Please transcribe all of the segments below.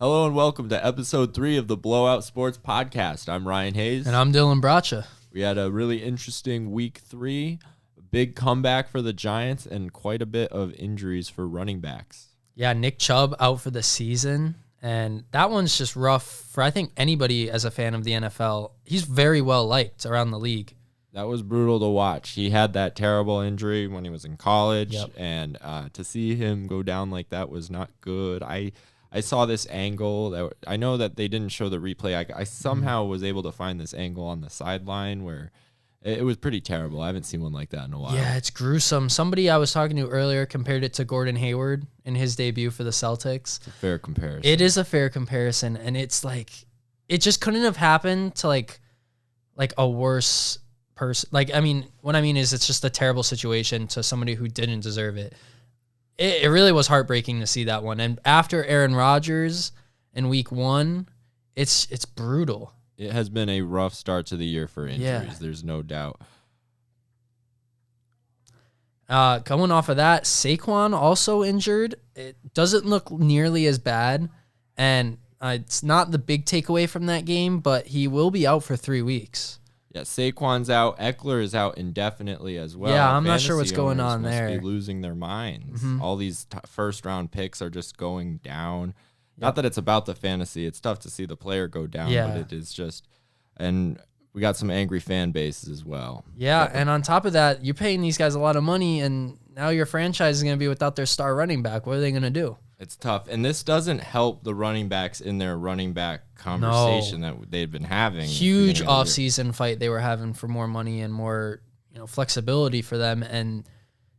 Hello and welcome to episode 3 of the Blowout Sports Podcast. I'm Ryan Hayes. And I'm Dylan Bracha. We had a really interesting week 3, a big comeback for the Giants, and quite a bit of injuries for running backs. Yeah, Nick Chubb out for the season. And that one's just rough for, I think, anybody as a fan of the NFL. He's very well liked around the league. That was brutal to watch. He had that terrible injury when he was in college, Yep. and to see him go down like that was not good. I saw this angle that I know that they didn't show the replay. I somehow was able to find this angle on the sideline where it was pretty terrible. I haven't seen one like that in a while. Yeah, it's gruesome. Somebody I was talking to earlier compared it to Gordon Hayward in his debut for the Celtics. It's a fair comparison. It is a fair comparison, and it's like it just couldn't have happened to like a worse person. Like, I mean, what I mean is it's just a terrible situation to somebody who didn't deserve it. It really was heartbreaking to see that one. And after Aaron Rodgers in week 1, it's brutal. It has been a rough start to the year for injuries. Yeah. There's no doubt. Coming off of that, Saquon also injured. It doesn't look nearly as bad, and it's not the big takeaway from that game, but he will be out for 3 weeks. Yeah, Saquon's out. Eckler is out indefinitely as well. Yeah, I'm not sure what's Fantasy going owners on must there. be losing their minds. Mhm. All these first-round picks are just going down. Not that it's about the fantasy. It's tough to see the player go down, Yeah. but it is just – and we got some angry fan bases as well. Yeah, and on top of that, you're paying these guys a lot of money, and now your franchise is going to be without their star running back. What are they going to do? It's tough. And this doesn't help the running backs in their running back conversation that they've been having. Huge at the beginning of the year. off-season fight they were having for more money and more, flexibility for them. And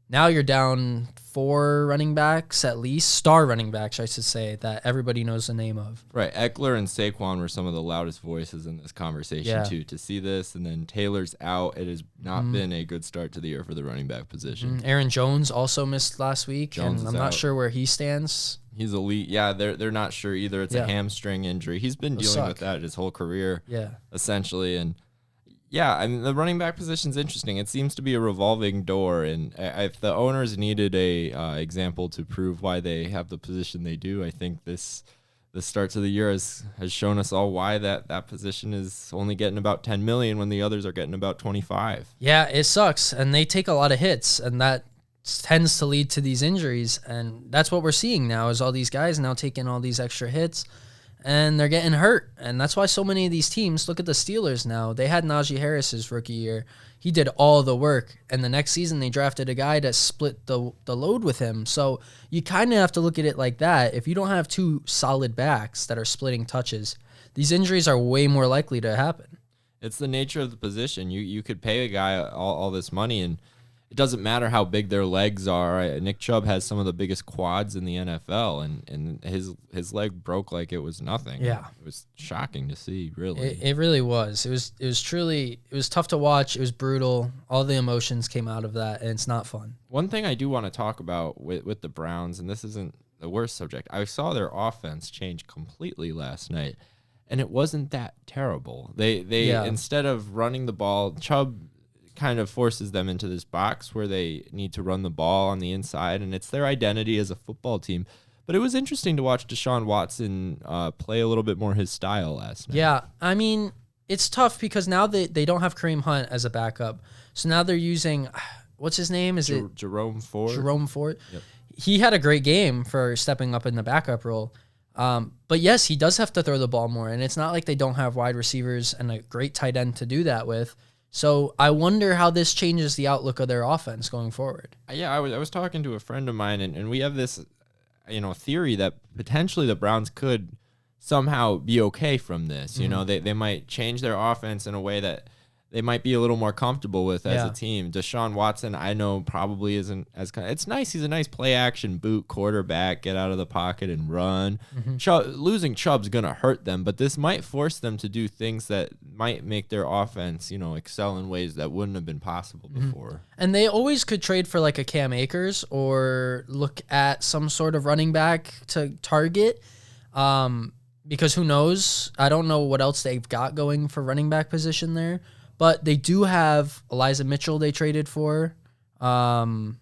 now you're down 4 running backs, at least star running backs, I should say, that everybody knows the name of. Right. Eckler and Saquon were some of the loudest voices in this conversation, Yeah. too. To see this, and then Taylor's out, it has not been a good start to the year for the running back position. Aaron Jones also missed last week, Jones and is I'm not out. sure where he stands. He's elite. Yeah, they're not sure either. It's Yeah. a hamstring injury. He's been It'll dealing suck. with that his whole career, Yeah. essentially. And yeah, I mean, the running back position's interesting. It seems to be a revolving door, and if the owners needed a example to prove why they have the position they do, I think the start to the year has shown us all why that position is only getting about 10 million when the others are getting about 25. Yeah, it sucks, and they take a lot of hits, and that tends to lead to these injuries, and that's what we're seeing now is all these guys now taking all these extra hits, and they're getting hurt, and that's why so many of these teams, look at the Steelers now, they had Najee Harris's rookie year. He did all the work, and the next season they drafted a guy to split the load with him, so you kind of have to look at it like that. If you don't have 2 solid backs that are splitting touches, these injuries are way more likely to happen. It's the nature of the position. You could pay a guy all this money, and it doesn't matter how big their legs are. Nick Chubb has some of the biggest quads in the NFL, and his leg broke like it was nothing. Yeah. It was shocking to see, really. It really was. It was tough to watch. It was brutal. All the emotions came out of that, and it's not fun. One thing I do want to talk about with the Browns, and this isn't the worst subject, I saw their offense change completely last night, and it wasn't that terrible. They Yeah. Instead of running the ball, Chubb kind of forces them into this box where they need to run the ball on the inside, and it's their identity as a football team. But it was interesting to watch Deshaun Watson play a little bit more his style last night. Yeah, I mean, it's tough because now they don't have Kareem Hunt as a backup. So now they're using, what's his name? Is it Jerome Ford? Jerome Ford? Yep. He had a great game for stepping up in the backup role. But yes, he does have to throw the ball more, and it's not like they don't have wide receivers and a great tight end to do that with. So I wonder how this changes the outlook of their offense going forward. Yeah, I was talking to a friend of mine, and we have this, theory that potentially the Browns could somehow be okay from this. They might change their offense in a way that they might be a little more comfortable with as Yeah. a team. Deshaun Watson, I know, probably isn't as kind. It's nice. He's a nice play action boot quarterback, get out of the pocket and run. Losing Chubb's gonna hurt them, but this might force them to do things that might make their offense, excel in ways that wouldn't have been possible before. And they always could trade for like a Cam Akers or look at some sort of running back to target. Because who knows? I don't know what else they've got going for running back position there. But they do have Elijah Mitchell they traded for. Donovan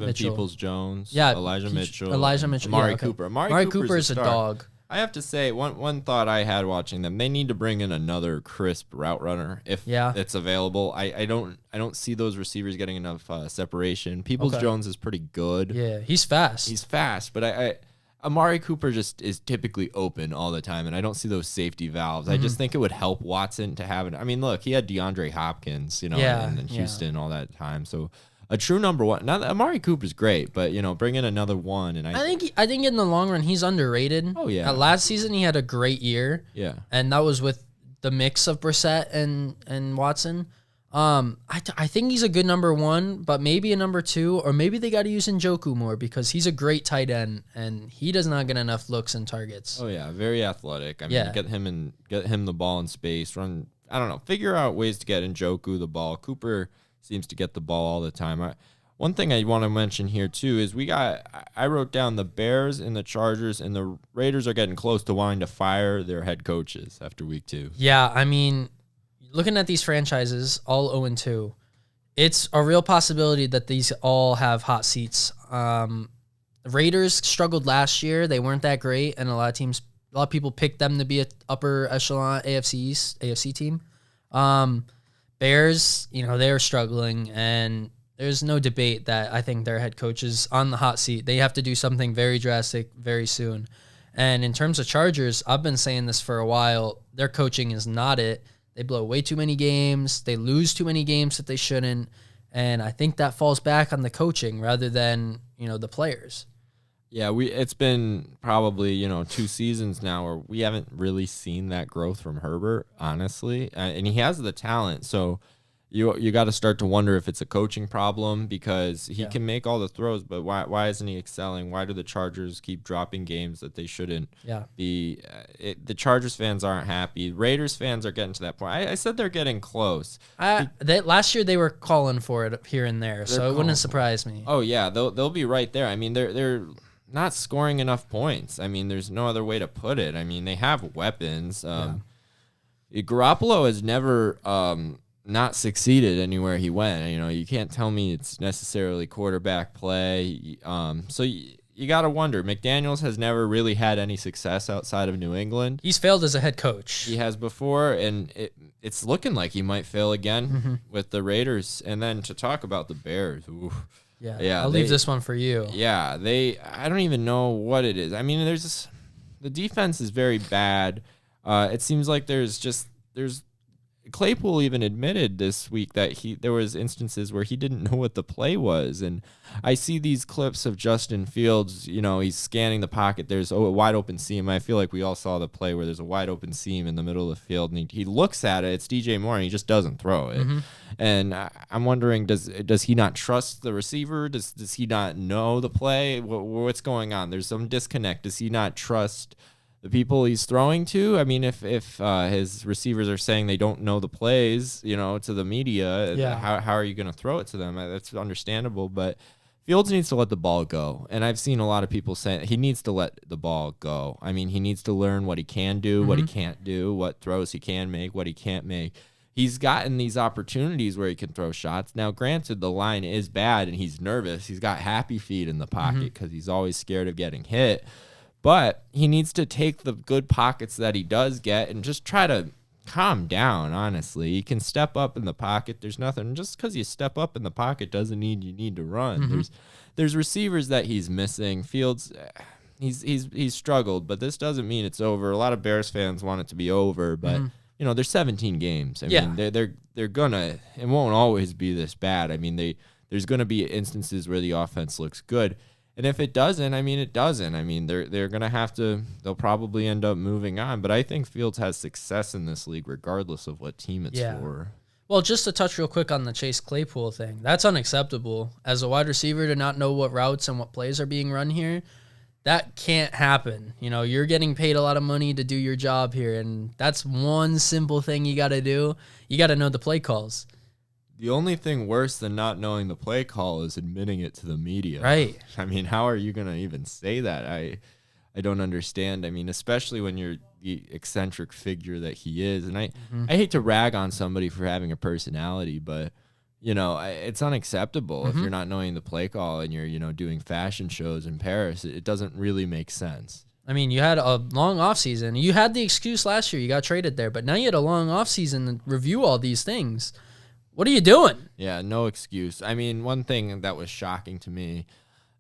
Mitchell. Peoples-Jones, Yeah, Elijah Mitchell, Elijah Mitchell. Amari yeah, okay. Cooper. Amari Cooper is a dog. I have to say, one thought I had watching them, they need to bring in another crisp route runner if it's available. I don't see those receivers getting enough separation. Peoples-Jones is pretty good. Yeah, he's fast. He's fast, but Amari Cooper just is typically open all the time, and I don't see those safety valves. I just think it would help Watson to have it. I mean, look, he had DeAndre Hopkins, in Houston all that time, so. A true number one. Now, Amari Cooper's great, but bring in another one, and I think in the long run he's underrated. Oh yeah. Last season he had a great year. Yeah. And that was with the mix of Brissett and Watson. I think he's a good number one, but maybe a number two, or maybe they got to use Njoku more because he's a great tight end and he does not get enough looks and targets. Oh yeah, very athletic. I mean, get him the ball in space. Run. I don't know. Figure out ways to get Njoku the ball. Cooper seems to get the ball all the time. One thing I want to mention here too is I wrote down the Bears and the Chargers and the Raiders are getting close to wanting to fire their head coaches after week 2. Yeah, I mean, looking at these franchises, all 0-2, it's a real possibility that these all have hot seats. Raiders struggled last year; they weren't that great, and a lot of people picked them to be an upper echelon AFC team. Bears, they're struggling, and there's no debate that I think their head coach is on the hot seat. They have to do something very drastic very soon. And in terms of Chargers, I've been saying this for a while. Their coaching is not it. They blow way too many games. They lose too many games that they shouldn't. And I think that falls back on the coaching rather than, the players. Yeah, it's been probably, 2 seasons now where we haven't really seen that growth from Herbert, honestly. And he has the talent, so you got to start to wonder if it's a coaching problem because he can make all the throws, but why isn't he excelling? Why do the Chargers keep dropping games that they shouldn't be? The Chargers fans aren't happy. Raiders fans are getting to that point. I said they're getting close. Last year they were calling for it here and there, so it wouldn't surprise me. Oh, yeah, they'll be right there. I mean, they're not scoring enough points. I mean, there's no other way to put it. I mean, they have weapons. Garoppolo has never not succeeded anywhere he went. You can't tell me it's necessarily quarterback play. So you got to wonder. McDaniels has never really had any success outside of New England. He's failed as a head coach. He has before, and it's looking like he might fail again with the Raiders. And then to talk about the Bears, I'll leave this one for you. Yeah, I don't even know what it is. I mean, the defense is very bad. It seems like there's Claypool even admitted this week that there was instances where he didn't know what the play was. And I see these clips of Justin Fields, he's scanning the pocket. There's a wide open seam. I feel like we all saw the play where there's a wide open seam in the middle of the field, and he looks at it. It's DJ Moore, and he just doesn't throw it. And I'm wondering, does he not trust the receiver? Does he not know the play? What's going on? There's some disconnect. Does he not trust the people he's throwing to? I mean, if his receivers are saying they don't know the plays, to the media, how are you going to throw it to them? That's understandable, but Fields needs to let the ball go. And I've seen a lot of people say he needs to let the ball go. I mean, he needs to learn what he can do, what he can't do, what throws he can make, what he can't make. He's gotten these opportunities where he can throw shots. Now, granted, the line is bad and he's nervous. He's got happy feet in the pocket because he's always scared of getting hit. But he needs to take the good pockets that he does get and just try to calm down, honestly. He can step up in the pocket. There's nothing. Just because you step up in the pocket doesn't mean you need to run. There's receivers that he's missing. Fields, he's struggled, but this doesn't mean it's over. A lot of Bears fans want it to be over, but there's 17 games. I mean, they're gonna. It won't always be this bad. I mean, there's gonna be instances where the offense looks good. And if it doesn't, it doesn't. I mean, they're going to have to, they'll probably end up moving on. But I think Fields has success in this league regardless of what team it's for. Well, just to touch real quick on the Chase Claypool thing, that's unacceptable. As a wide receiver to not know what routes and what plays are being run here, that can't happen. You're getting paid a lot of money to do your job here, and that's one simple thing you got to do. You got to know the play calls. The only thing worse than not knowing the play call is admitting it to the media. Right. I mean, how are you going to even say that? I don't understand. I mean, especially when you're the eccentric figure that he is. And I hate to rag on somebody for having a personality, but, it's unacceptable if you're not knowing the play call and you're, doing fashion shows in Paris. It doesn't really make sense. I mean, you had a long offseason. You had the excuse last year. You got traded there. But now you had a long offseason to review all these things. What are you doing? Yeah, no excuse. I mean, one thing that was shocking to me,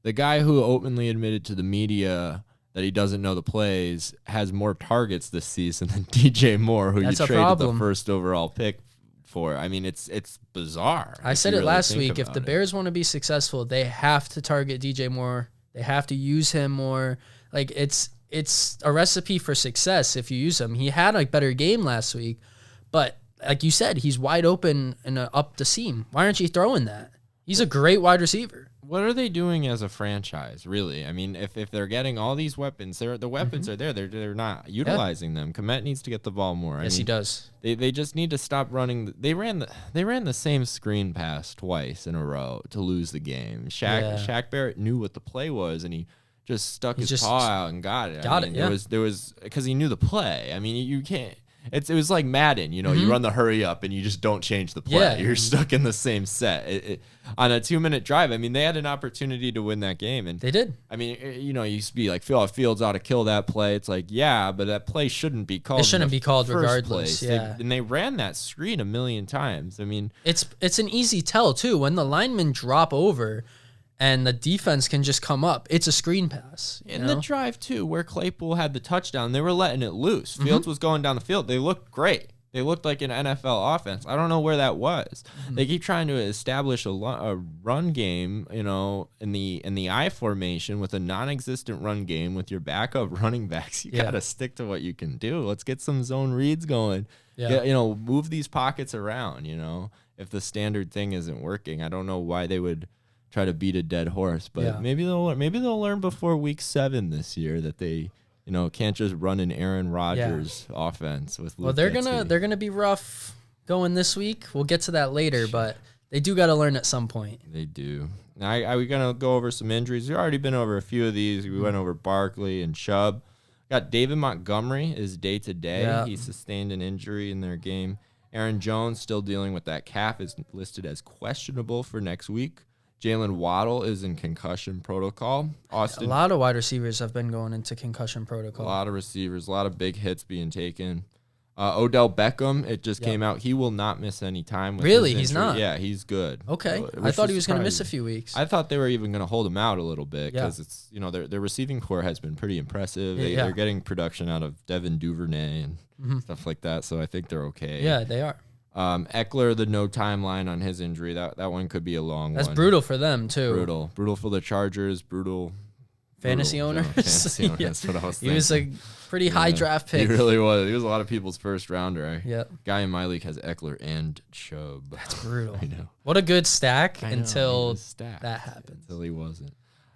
the guy who openly admitted to the media that he doesn't know the plays has more targets this season than DJ Moore, who That's you a traded problem. the first overall pick for. I mean, it's bizarre. I if said you it really last think week. If about the it. Bears want to be successful, they have to target DJ Moore. They have to use him more. Like, it's a recipe for success if you use him. He had a better game last week, but like you said, he's wide open and up the seam. Why aren't you throwing that? He's a great wide receiver. What are they doing as a franchise, really? I mean, if they're getting all these weapons, the weapons are there. They're not utilizing them. Komet needs to get the ball more. Yes, he does. They just need to stop running. They ran the same screen pass twice in a row to lose the game. Shaq Barrett knew what the play was, and he just stuck his paw out and got it. There was because he knew the play. I mean, you can't. It was like Madden, you run the hurry up and you just don't change the play. Yeah. You're stuck in the same set. On a 2-minute drive, I mean, they had an opportunity to win that game. And They did. I mean, you used to be like, Fields ought to kill that play. It's like, yeah, but that play shouldn't be called. It shouldn't be called first regardless. place. Yeah. And they ran that screen a million times. I mean, It's an easy tell, too. When the linemen drop over and the defense can just come up, it's a screen pass. in the drive, too, where Claypool had the touchdown, they were letting it loose. Fields was going down the field. They looked great. They looked like an NFL offense. I don't know where that was. They keep trying to establish a run game, in the I formation with a non-existent run game with your backup running backs. You got to stick to what you can do. Let's get some zone reads going. Yeah. Move these pockets around, if the standard thing isn't working. I don't know why they would try to beat a dead horse, but maybe they'll learn before week 7 this year that they can't just run an Aaron Rodgers offense with Luke they're Getsy. gonna be rough going this week. We'll get to that later, but they do got to learn at some point. They do. Now, we're gonna go over some injuries. We've already been over a few of these. We went over Barkley and Chubb. Got David Montgomery is day to day. Yeah. He sustained an injury in their game. Aaron Jones still dealing with that calf, is listed as questionable for next week. Jalen Waddle is in concussion protocol. A lot of wide receivers have been going into concussion protocol. A lot of receivers, a lot of big hits being taken. Odell Beckham, it just came out. He will not miss any time. With Really? his He's injury. not? Yeah, he's good. Okay. Which I thought he was going to miss a surprising. few weeks. I thought they were even going to hold him out a little bit because it's their receiving core has been pretty impressive. They're getting production out of Devin Duvernay and stuff like that, so I think they're okay. Yeah, they are. Eckler, the no timeline on his injury. That one could be a long That's one. brutal for them, too. Brutal for the Chargers. Brutal. Fantasy owners. Fantasy owners. Yeah. That's what I was He thinking. was a pretty high draft He pick. really was. He was a lot of people's first rounder. Yep. Guy in my league has Eckler and Chubb. That's brutal. I know. What a good stack I know, he until was stacked that happens. Until he wasn't.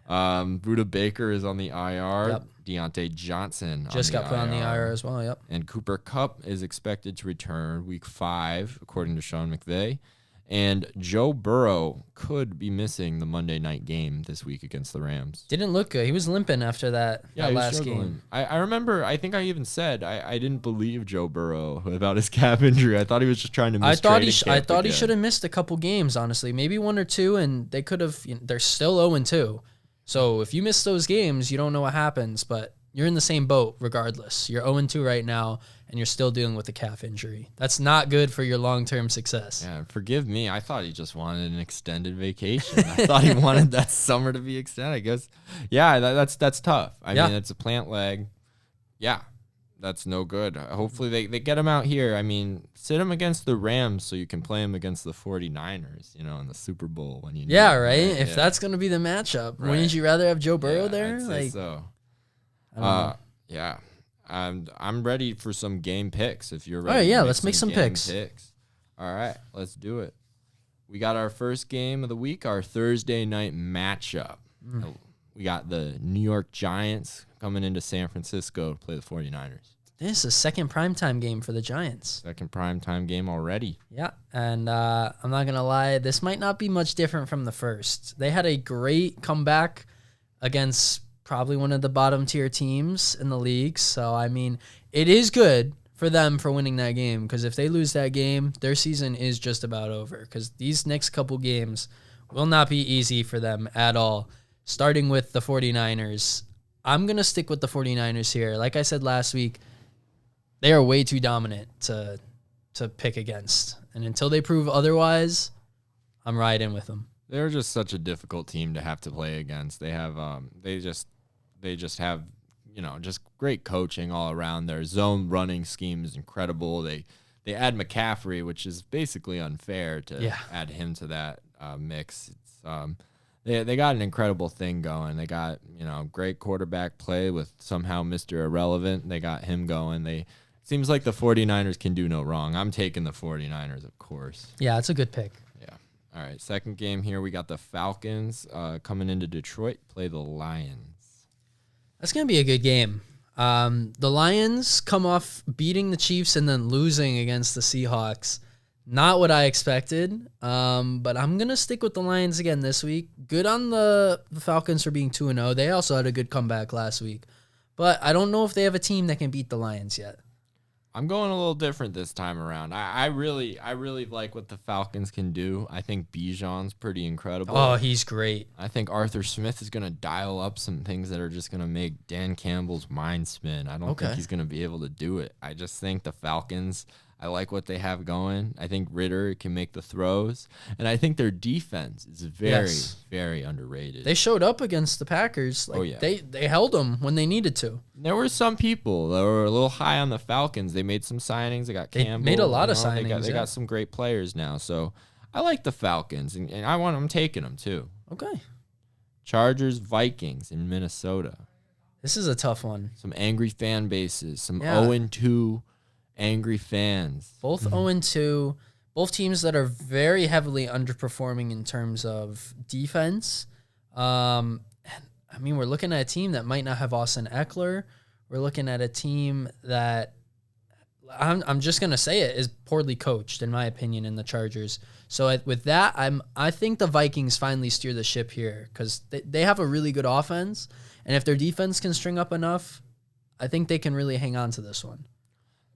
Buda Baker is on the IR. Yep. Deontay Johnson Just got put on the IR as well. Yep. And Cooper Kupp is expected to return week 5, according to Sean McVay. And Joe Burrow could be missing the Monday night game this week against the Rams. Didn't look good. He was limping after that Yeah, he was last struggling. game. I remember, I think I even said I didn't believe Joe Burrow about his calf injury. I thought he was just trying to miss I thought he again. should have missed a couple games, honestly. Maybe 1 or 2, and they could have. They're still 0-2. So if you miss those games, you don't know what happens, but you're in the same boat regardless. You're 0-2 right now, and you're still dealing with a calf injury. That's not good for your long-term success. Yeah, forgive me. I thought he just wanted an extended vacation. I thought he wanted that summer to be extended. I guess, yeah, that's tough. I mean, it's a plant leg. Yeah, that's no good. Hopefully they get him out here. I mean, sit him against the Rams so you can play him against the 49ers, in the Super Bowl when you need Yeah, him, right? If that's going to be the matchup, wouldn't you rather have Joe Burrow there? I'd say so. I don't know. Yeah. I'm ready for some game picks if you're ready. All right, yeah, to let's make some game picks. All right, let's do it. We got our first game of the week, our Thursday night matchup. We got the New York Giants coming into San Francisco to play the 49ers. This is a second primetime game for the Giants. Second primetime game already. Yeah, and I'm not going to lie, this might not be much different from the first. They had a great comeback against probably one of the bottom tier teams in the league. So, I mean, it is good for them for winning that game because if they lose that game, their season is just about over because these next couple games will not be easy for them at all. Starting with the 49ers, I'm going to stick with the 49ers here. Like I said last week, they are way too dominant to pick against. And until they prove otherwise, I'm riding with them. They're just such a difficult team to have to play against. They have they just have, just great coaching all around. Their zone running scheme is incredible. They add McCaffrey, which is basically unfair to add him to that mix. It's they got an incredible thing going. They got, great quarterback play with somehow Mr. Irrelevant. They got him going. Seems like the 49ers can do no wrong. I'm taking the 49ers, of course. Yeah, it's a good pick. Yeah. All right, second game here, we got the Falcons coming into Detroit, play the Lions. That's going to be a good game. The Lions come off beating the Chiefs and then losing against the Seahawks. Not what I expected, but I'm going to stick with the Lions again this week. Good on the Falcons for being 2-0. They also had a good comeback last week. But I don't know if they have a team that can beat the Lions yet. I'm going a little different this time around. I really like what the Falcons can do. I think Bijan's pretty incredible. Oh, he's great. I think Arthur Smith is going to dial up some things that are just going to make Dan Campbell's mind spin. I don't think he's going to be able to do it. I just think the Falcons, I like what they have going. I think Ritter can make the throws. And I think their defense is very, very underrated. They showed up against the Packers. They held them when they needed to. There were some people that were a little high on the Falcons. They made some signings. They got Campbell. They made a lot of signings. They got some great players now. So I like the Falcons, and I'm taking them too. Okay. Chargers, Vikings in Minnesota. This is a tough one. Some angry fan bases. Some 0-2 angry fans. Both 0-2. Both teams that are very heavily underperforming in terms of defense. We're looking at a team that might not have Austin Eckler. We're looking at a team that, I'm just going to say it, is poorly coached, in my opinion, in the Chargers. So with that, I think the Vikings finally steer the ship here because they have a really good offense. And if their defense can string up enough, I think they can really hang on to this one.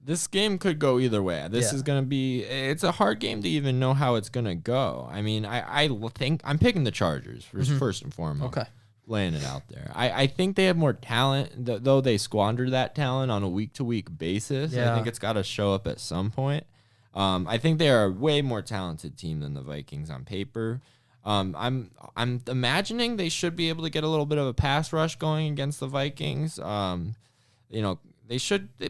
This game could go either way. This is going to be, it's a hard game to even know how it's going to go. I mean, I think I'm picking the Chargers first and foremost. Okay. Laying it out there. I think they have more talent, though they squander that talent on a week-to-week basis. Yeah. I think it's got to show up at some point. I think they are a way more talented team than the Vikings on paper. I'm imagining they should be able to get a little bit of a pass rush going against the Vikings. They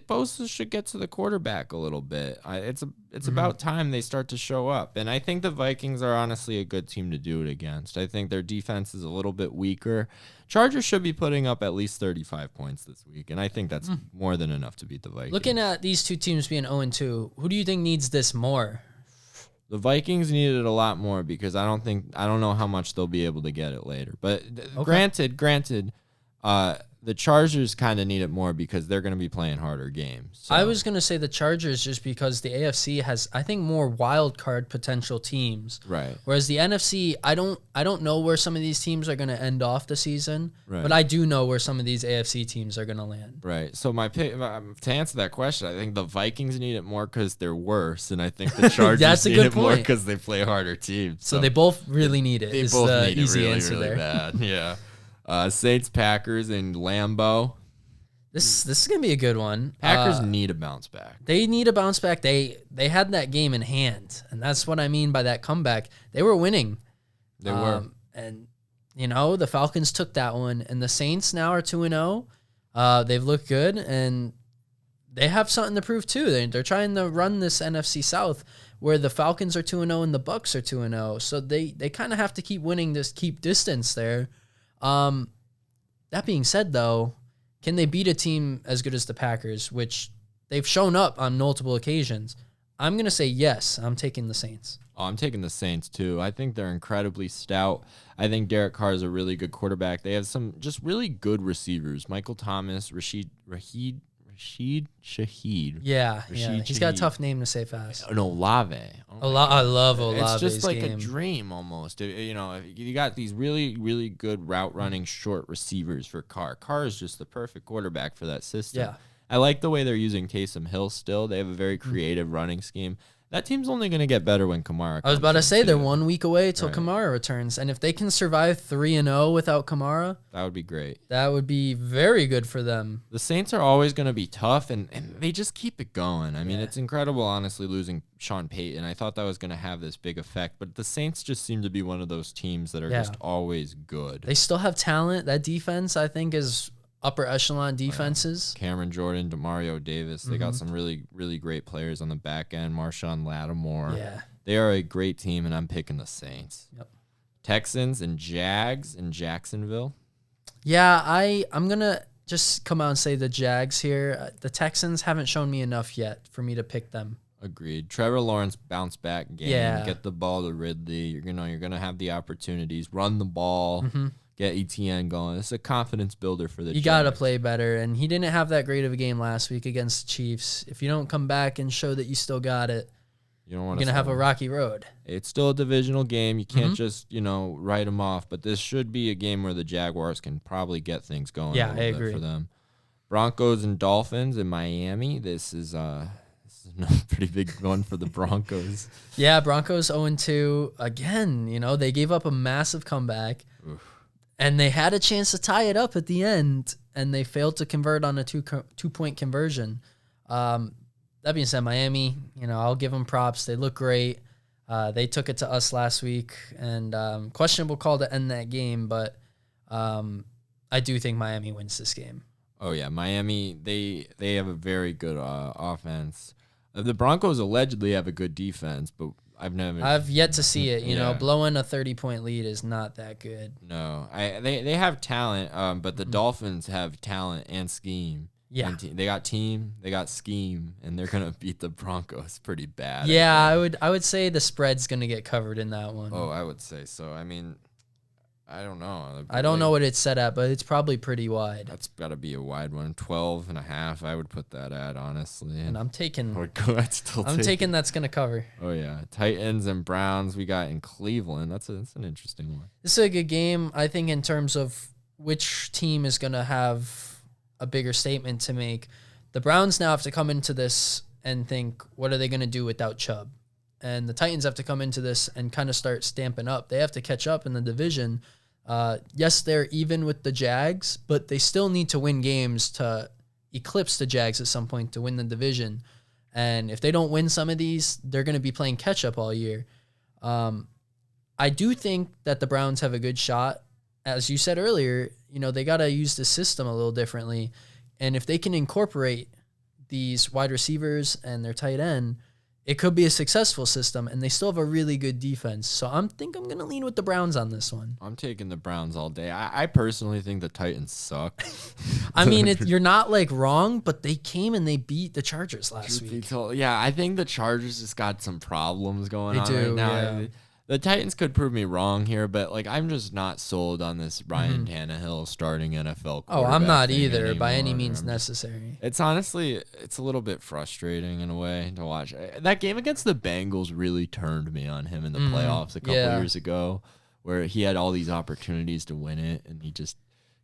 both should get to the quarterback a little bit. It's about time they start to show up. And I think the Vikings are honestly a good team to do it against. I think their defense is a little bit weaker. Chargers should be putting up at least 35 points this week, and I think that's more than enough to beat the Vikings. Looking at these two teams being 0-2, who do you think needs this more? The Vikings needed it a lot more because I don't know how much they'll be able to get it later. But granted, the Chargers kind of need it more because they're going to be playing harder games. So. I was going to say the Chargers just because the AFC has, I think, more wild card potential teams. Right. Whereas the NFC, I don't know where some of these teams are going to end off the season. Right. But I do know where some of these AFC teams are going to land. Right. So my pick, to answer that question, I think the Vikings need it more because they're worse, and I think the Chargers need it more because they play harder teams. So they both really need it. They is both the need easy it really, answer really there. bad. Yeah. Saints, Packers, and Lambeau. This is gonna be a good one. Packers need a bounce back. They need a bounce back. They had that game in hand, and that's what I mean by that comeback. They were winning. They were, and the Falcons took that one, and the Saints now are 2-0. They've looked good, and they have something to prove too. They're trying to run this NFC South where the Falcons are 2-0 and the Bucs are 2-0. So they kind of have to keep winning to keep distance there. That being said, though, can they beat a team as good as the Packers, which they've shown up on multiple occasions? I'm going to say yes. I'm taking the Saints. Oh, I'm taking the Saints, too. I think they're incredibly stout. I think Derek Carr is a really good quarterback. They have some just really good receivers. Michael Thomas, Rashid Shaheed. Yeah. He's got a tough name to say fast. And Olave. I love Olave's It's just like game. a dream almost. You got these really, really good route running short receivers for Carr. Carr is just the perfect quarterback for that system. Yeah. I like the way they're using Taysom Hill still. They have a very creative running scheme. That team's only going to get better when Kamara. I was about to say they're too. 1 week away till Right. Kamara returns, and if they can survive 3-0 without Kamara, That would be great. that would be very good for them. The Saints are always going to be tough, and they just keep it going. I mean, it's incredible, honestly, losing Sean Payton. I thought that was going to have this big effect, but the Saints just seem to be one of those teams that are Yeah. just always good. They still have talent. That defense, I think, is upper echelon defenses. Cameron Jordan, Demario Davis, they Mm-hmm. got some really, really great players on the back end. Marshawn Lattimore. Yeah. They are a great team, and I'm picking the Saints. Yep. Texans and Jags in Jacksonville. Yeah, I'm going to just come out and say the Jags here. The Texans haven't shown me enough yet for me to pick them. Agreed. Trevor Lawrence bounce back game. Yeah. Get the ball to Ridley. You're gonna have the opportunities. Run the ball. Get ETN going. It's a confidence builder for the You got to Jags. play better, and he didn't have that great of a game last week against the Chiefs. If you don't come back and show that you still got it, You don't you're want going to have a rocky road. It's still a divisional game. You Mm-hmm. can't just, write them off. But this should be a game where the Jaguars can probably get things going. Yeah, a little I bit agree. for them. Broncos and Dolphins in Miami. This is a pretty big one for the Broncos. Yeah, Broncos 0-2 again. They gave up a massive comeback, and they had a chance to tie it up at the end, and they failed to convert on a two-point conversion. That being said, Miami, I'll give them props. They look great. They took it to us last week, and questionable call to end that game, but I do think Miami wins this game. Oh yeah, Miami. They have a very good offense. The Broncos allegedly have a good defense, but I've yet to see it. Yeah. Blowing a 30-point lead is not that good. No, they have talent, but the Dolphins have talent and scheme. Yeah. And they got team, they got scheme, and they're gonna beat the Broncos pretty bad. Yeah, I think. I would say the spread's gonna get covered in that one. Oh, I would say so. I mean, I don't know. I don't know what it's set at, but it's probably pretty wide. That's got to be a wide one. 12.5. I would put that at, honestly. And I'm taking I'd still I'm take taking that's gonna cover. Oh yeah, Titans and Browns we got in Cleveland. That's an interesting one. This is a good game, I think, in terms of which team is gonna have a bigger statement to make. The Browns now have to come into this and think, what are they gonna do without Chubb? And the Titans have to come into this and kind of start stamping up. They have to catch up in the division. Yes, they're even with the Jags, but they still need to win games to eclipse the Jags at some point to win the division. And if they don't win some of these, they're going to be playing catch up all year. I do think that the Browns have a good shot. As you said earlier, they got to use the system a little differently. And if they can incorporate these wide receivers and their tight end, it could be a successful system, and they still have a really good defense. So I'm going to lean with the Browns on this one. I'm taking the Browns all day. I personally think the Titans suck. I mean, you're not wrong, but they came and they beat the Chargers last Truth be week. told, yeah, I think the Chargers just got some problems going They on do, right now. yeah. The Titans could prove me wrong here, but I'm just not sold on this Ryan Tannehill starting NFL. Oh, I'm not thing either by any anymore. means I'm just- necessary. It's honestly, it's a little bit frustrating in a way to watch. That game against the Bengals really turned me on him in the playoffs a couple yeah. years ago, where he had all these opportunities to win it, and he just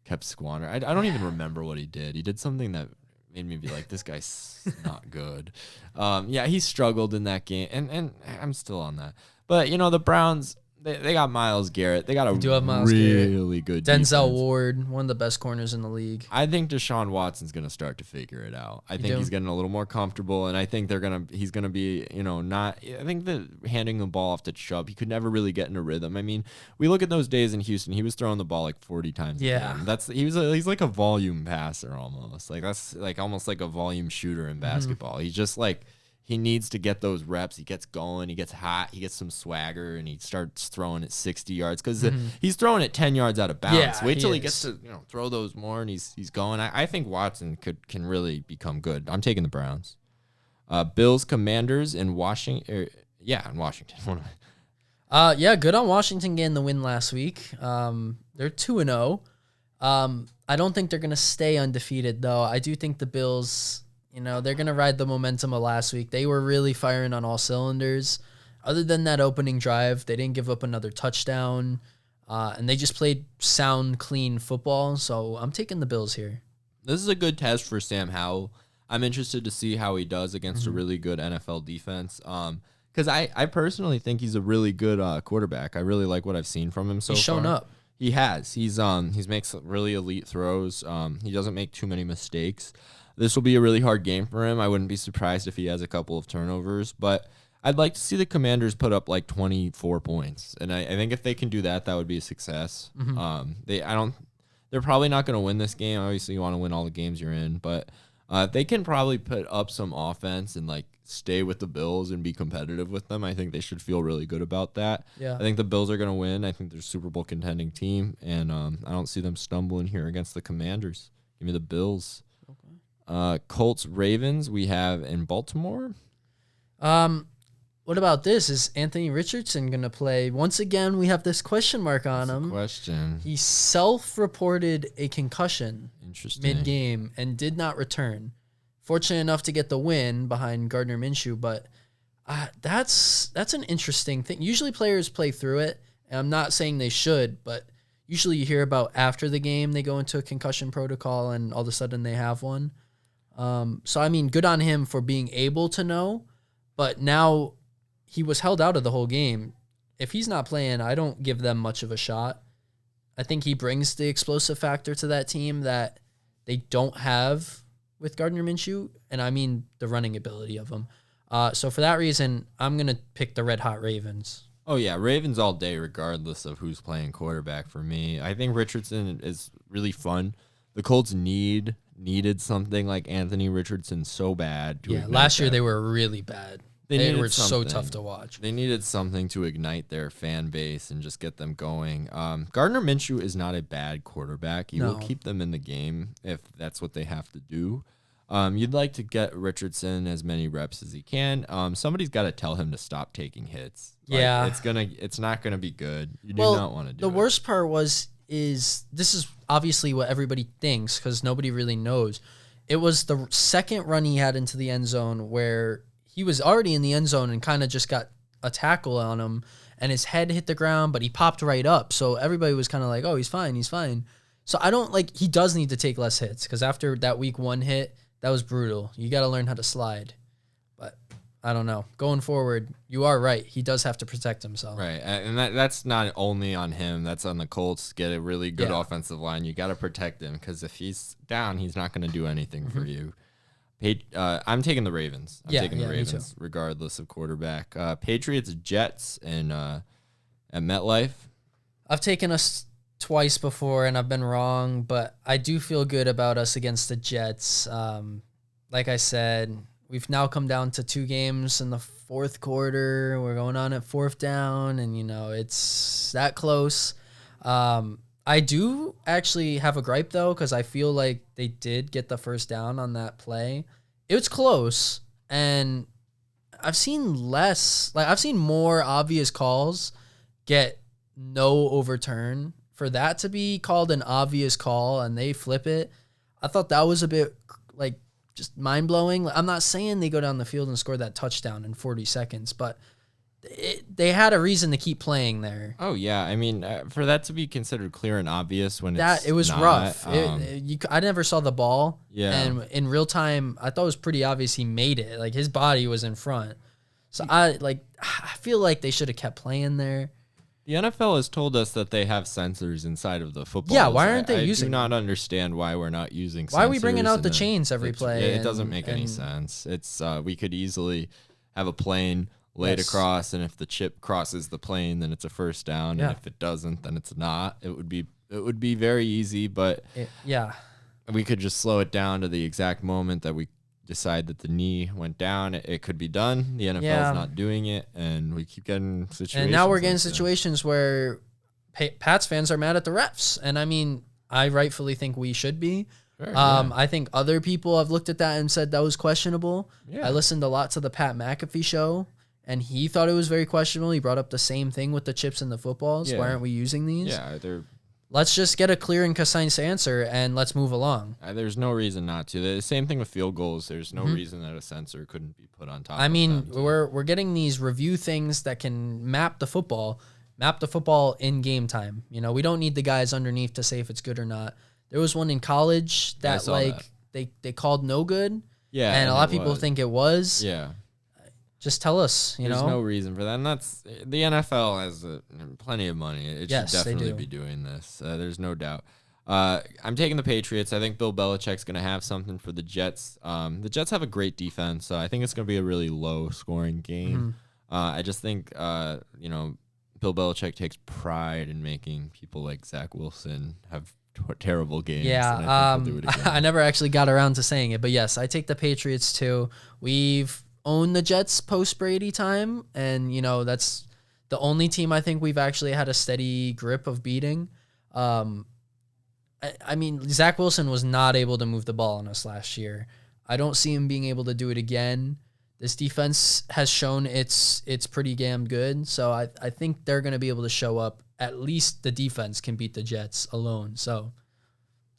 kept squandering. I don't even remember what he did. He did something that made me be like, this guy's not good. Yeah, he struggled in that game, and I'm still on that. But, the Browns, they got Myles Garrett. They got a do have Myles Garrett. really good Denzel defense. Ward, one of the best corners in the league. I think Deshaun Watson's going to start to figure it out. I think do? he's getting a little more comfortable, and I think he's going to be, not. I think that handing the ball off to Chubb, he could never really get in a rhythm. I mean, we look at those days in Houston. He was throwing the ball 40 times. Yeah. a game. He's like a volume passer almost. That's almost like a volume shooter in basketball. He's just he needs to get those reps. He gets going. He gets hot. He gets some swagger, and he starts throwing at 60 yards because he's throwing it 10 yards out of bounds. Yeah, Wait till he is. gets to throw those more, and he's going. I think Watson can really become good. I'm taking the Browns. Bills Commanders in Washington. In Washington. What am I- Yeah, good on Washington getting the win last week. They're 2-0. I don't think they're going to stay undefeated, though. I do think the Bills, they're going to ride the momentum of last week. They were really firing on all cylinders. Other than that opening drive, they didn't give up another touchdown, and they just played sound, clean football. So I'm taking the Bills here. This is a good test for Sam Howell. I'm interested to see how he does against a really good NFL defense. Because I personally think he's a really good quarterback. I really like what I've seen from him so far. He's shown up. He has. He's makes really elite throws. He doesn't make too many mistakes. This will be a really hard game for him. I wouldn't be surprised if he has a couple of turnovers, but I'd like to see the Commanders put up like 24 points. And I think if they can do that, that would be a success. They're probably not going to win this game. Obviously, you want to win all the games you're in, but they can probably put up some offense and like stay with the Bills and be competitive with them. I think they should feel really good about that. Yeah. I think the Bills are going to win. I think they're a Super Bowl contending team, and I don't see them stumbling here against the Commanders. Give me the Bills. Okay. Colts, Ravens, we have in Baltimore. What about this? Is Anthony Richardson going to play? Once again, we have this question mark on him. Question. He self-reported a concussion mid-game and did not return. Fortunate enough to get the win behind Gardner Minshew, but that's an interesting thing. Usually players play through it, and I'm not saying they should, but usually you hear about after the game they go into a concussion protocol and all of a sudden they have one. So, I mean, good on him for being able to know, but now he was held out of the whole game. If he's not playing, I don't give them much of a shot. I think he brings the explosive factor to that team that they don't have with Gardner Minshew, and I mean the running ability of him. So for that reason, I'm going to pick the Red Hot Ravens. Oh, yeah, Ravens all day, regardless of who's playing quarterback for me. I think Richardson is really fun. The Colts needed something like Anthony Richardson so bad. Yeah, last year they were really bad. They were so tough to watch. They needed something to ignite their fan base and just get them going. Gardner Minshew is not a bad quarterback. He will keep them in the game if that's what they have to do. You'd like to get Richardson as many reps as he can. Somebody's got to tell him to stop taking hits. Yeah. It's not gonna be good. You do not want to do it. The worst part is this is obviously what everybody thinks because nobody really knows. It was the second run he had into the end zone where he was already in the end zone and kind of just got a tackle on him and his head hit the ground, but he popped right up. So everybody was kind of like, oh, he's fine. So I don't he does need to take less hits because after that week 1 hit, that was brutal. You got to learn how to slide. But I don't know. Going forward, you are right. He does have to protect himself. Right. And that's not only on him. That's on the Colts. Get a really good offensive line. You got to protect him because if he's down, he's not going to do anything for you. I'm taking the Ravens. I'm taking the Ravens regardless of quarterback. Patriots, Jets, and at MetLife. I've taken us twice before, and I've been wrong, but I do feel good about us against the Jets. Like I said, we've now come down to 2 games in the fourth quarter. We're going on at 4th down, and, it's that close. I do actually have a gripe, though, because I feel like they did get the first down on that play. It was close, and I've seen more obvious calls get no overturn. For that to be called an obvious call and they flip it, I thought that was a bit, just mind-blowing. I'm not saying they go down the field and score that touchdown in 40 seconds, but they had a reason to keep playing there. Oh, yeah. I mean, for that to be considered clear and obvious when it was not, rough. I never saw the ball. Yeah. And in real time, I thought it was pretty obvious he made it. His body was in front. So I feel like they should have kept playing there. The NFL has told us that they have sensors inside of the football. Yeah, why aren't they using I do not understand why we're not using sensors. Why are we bringing out the chains every play? Yeah, it doesn't make any sense. It's we could easily have a plane laid across, and if the chip crosses the plane, then it's a first down, and if it doesn't, then it's not. It would be very easy, but we could just slow it down to the exact moment that we decide that the knee went down. It could be done. The NFL is not doing it, and we keep getting situations. And now we're getting situations where Pats fans are mad at the refs, and I mean, I rightfully think we should be. Sure, I think other people have looked at that and said that was questionable. I listened a lot to the Pat McAfee show, and he thought it was very questionable. He brought up the same thing with the chips and the footballs. Why aren't we using these? Yeah, let's just get a clear and concise answer, and let's move along. There's no reason not to. The same thing with field goals. There's no reason that a sensor couldn't be put on top. I mean, we're getting these review things that can map the football in game time. We don't need the guys underneath to say if it's good or not. There was one in college that they called no good. Yeah, and a lot of people think it was. Yeah. just tell us. There's no reason for that. And that's the NFL has plenty of money. It Yes, should they definitely do. be doing this. There's no doubt. I'm taking the Patriots. I think Bill Belichick's going to have something for the Jets. The Jets have a great defense, so I think it's going to be a really low scoring game. I just think, Bill Belichick takes pride in making people like Zach Wilson have terrible games. Yeah, and I think he'll do it again. I never actually got around to saying it, but yes, I take the Patriots too. We've owned the Jets post Brady time, and that's the only team I think we've actually had a steady grip of beating. I mean, Zach Wilson was not able to move the ball on us last year. I don't see him being able to do it again. This defense has shown it's pretty damn good, so I think they're going to be able to show up. At least the defense can beat the Jets alone. So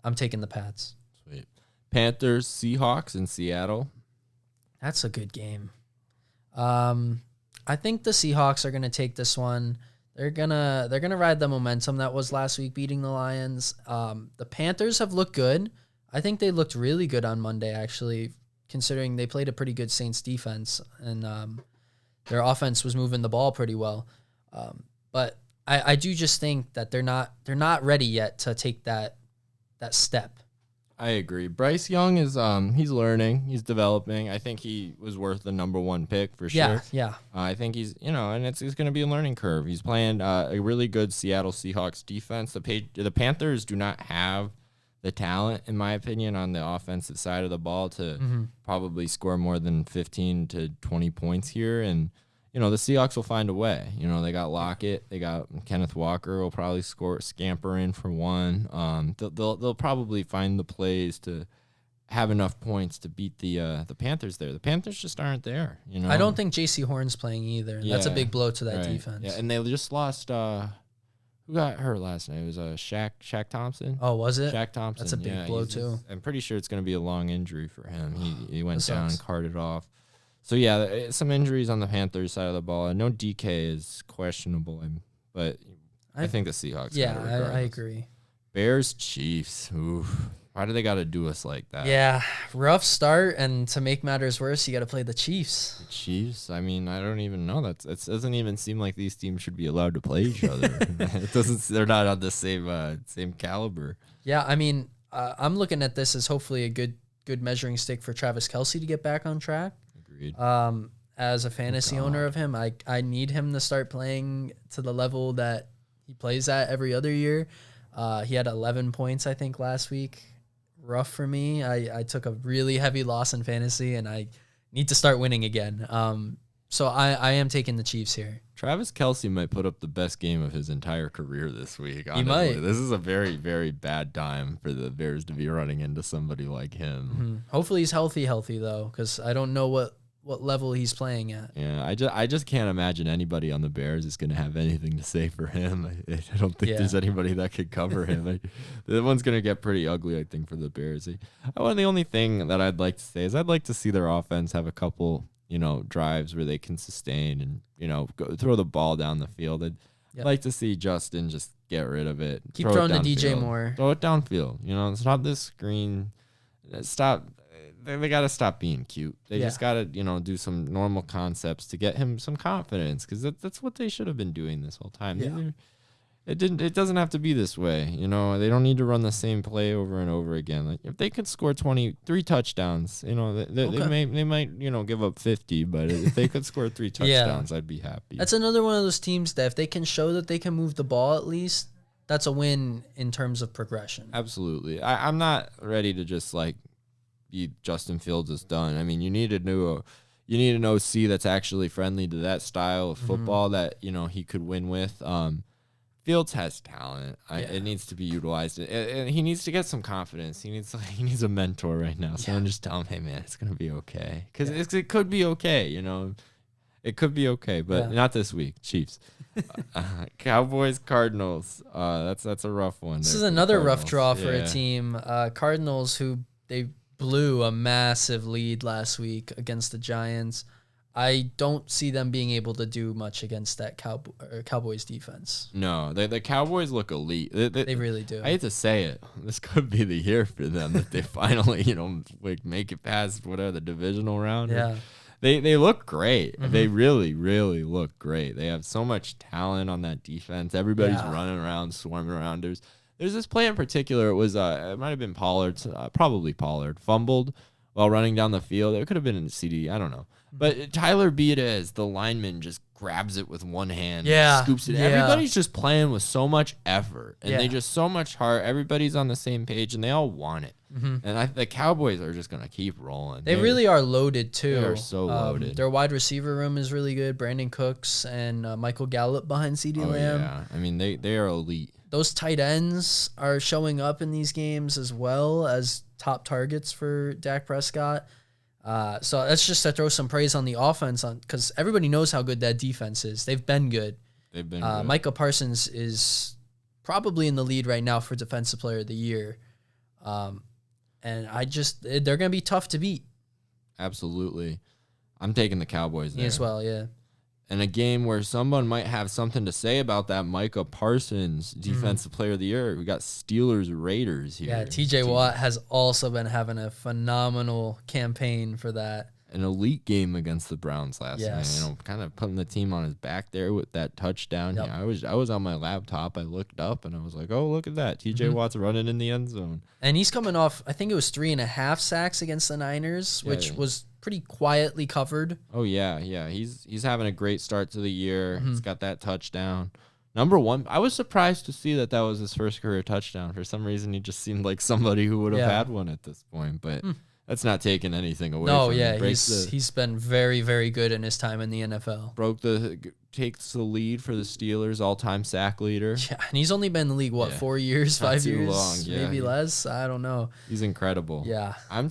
I'm taking the Pats. Sweet. Panthers, Seahawks in Seattle. That's a good game. I think the Seahawks are going to take this one. They're gonna ride the momentum that was last week beating the Lions. The Panthers have looked good. I think they looked really good on Monday, actually, considering they played a pretty good Saints defense and their offense was moving the ball pretty well. But I do just think that they're not ready yet to take that step. I agree. Bryce Young is he's learning, he's developing. I think he was worth the number one pick for sure. Yeah. I think he's and it's going to be a learning curve. He's playing a really good Seattle Seahawks defense. The Panthers do not have the talent, in my opinion, on the offensive side of the ball to probably score more than 15 to 20 points here. And the Seahawks will find a way. They got Lockett, they got Kenneth Walker will probably scamper in for one. They'll probably find the plays to have enough points to beat the Panthers there. The Panthers just aren't there. I don't think J.C. Horn's playing either. And that's a big blow to that defense. Yeah, and they just lost. Who got hurt last night? It was Shaq Thompson. Oh, was it? Shaq Thompson. That's a big blow too. I'm pretty sure it's going to be a long injury for him. He went down and carted off. So, yeah, some injuries on the Panthers side of the ball. I know DK is questionable, but I think the Seahawks. Yeah, I agree. Bears, Chiefs. Oof. Why do they got to do us like that? Yeah, rough start, and to make matters worse, you got to play the Chiefs. The Chiefs? I mean, I don't even know. It doesn't even seem like these teams should be allowed to play each other. It doesn't. They're not on the same caliber. Yeah, I mean, I'm looking at this as hopefully a good measuring stick for Travis Kelce to get back on track. Agreed. As a fantasy owner of him, I need him to start playing to the level that he plays at every other year. He had 11 points, I think, last week. Rough for me. I took a really heavy loss in fantasy, and I need to start winning again. So I am taking the Chiefs here. Travis Kelce might put up the best game of his entire career this week. Honestly. He might. This is a very, very bad time for the Bears to be running into somebody like him. Hopefully he's healthy though, because I don't know what level he's playing at. Yeah, I just can't imagine anybody on the Bears is going to have anything to say for him. I don't think there's anybody that could cover him. The one's going to get pretty ugly, I think, for the Bears. The only thing that I'd like to say is I'd like to see their offense have a couple, drives where they can sustain and, go throw the ball down the field. I'd like to see Justin just get rid of it. Keep throwing to DJ Moore. Throw it downfield. It's not this screen. Stop. They got to stop being cute. They just got to, do some normal concepts to get him some confidence, because that's what they should have been doing this whole time. Yeah. It doesn't have to be this way. They don't need to run the same play over and over again. Like if they could score 23 touchdowns, they might give up 50, but if they could score 3 touchdowns, I'd be happy. That's another one of those teams that if they can show that they can move the ball at least, that's a win in terms of progression. Absolutely. I'm not ready to just be Justin Fields is done. I mean, you need an OC that's actually friendly to that style of football that he could win with. Fields has talent. It needs to be utilized, and he needs to get some confidence. He needs a mentor right now. Someone just tell him, "Hey, man, it's gonna be okay," because it could be okay. It could be okay, but not this week. Chiefs, Cowboys, Cardinals. That's a rough one. This is another rough draw for a team. Cardinals, who they blew a massive lead last week against the Giants. I don't see them being able to do much against that Cowboys defense. No, the Cowboys look elite. They really do. I hate to say it. This could be the year for them that they finally, make it past whatever the divisional round. Yeah. They look great. They really, really look great. They have so much talent on that defense. Everybody's running around, swarming around. There's this play in particular. It was it might have been Pollard, probably Pollard, fumbled while running down the field. It could have been in CD. I don't know. But Tyler Beatez, the lineman, just grabs it with one hand, scoops it. Everybody's just playing with so much effort, and they just so much heart. Everybody's on the same page, and they all want it. And the Cowboys are just gonna keep rolling. They really are loaded too. They are so loaded. Their wide receiver room is really good. Brandon Cooks and Michael Gallup behind CeeDee Lamb. Yeah, I mean they are elite. Those tight ends are showing up in these games as well as top targets for Dak Prescott. So that's just to throw some praise on the offense, because everybody knows how good that defense is. They've been good. Good. Micah Parsons is probably in the lead right now for Defensive Player of the Year. And they're going to be tough to beat. Absolutely. I'm taking the Cowboys there. Me as well, yeah. In a game where someone might have something to say about that Micah Parsons Defensive Player of the Year, we got Steelers Raiders here. Yeah, TJ Watt has also been having a phenomenal campaign for that. An elite game against the Browns last night. Kind of putting the team on his back there with that touchdown. Yep. Yeah, I was on my laptop. I looked up and I was like, oh, look at that. TJ Watt's running in the end zone. And he's coming off, I think it was 3.5 sacks against the Niners, which was pretty quietly covered. Oh, yeah. He's having a great start to the year. He's got that touchdown. Number one, I was surprised to see that was his first career touchdown. For some reason, he just seemed like somebody who would have had one at this point. But that's not taking anything away from him. He's been very, very good in his time in the NFL. Takes the lead for the Steelers, all-time sack leader. Yeah, and he's only been in the league, 4 years, 5 years? Long, maybe less? I don't know. He's incredible. Yeah. I'm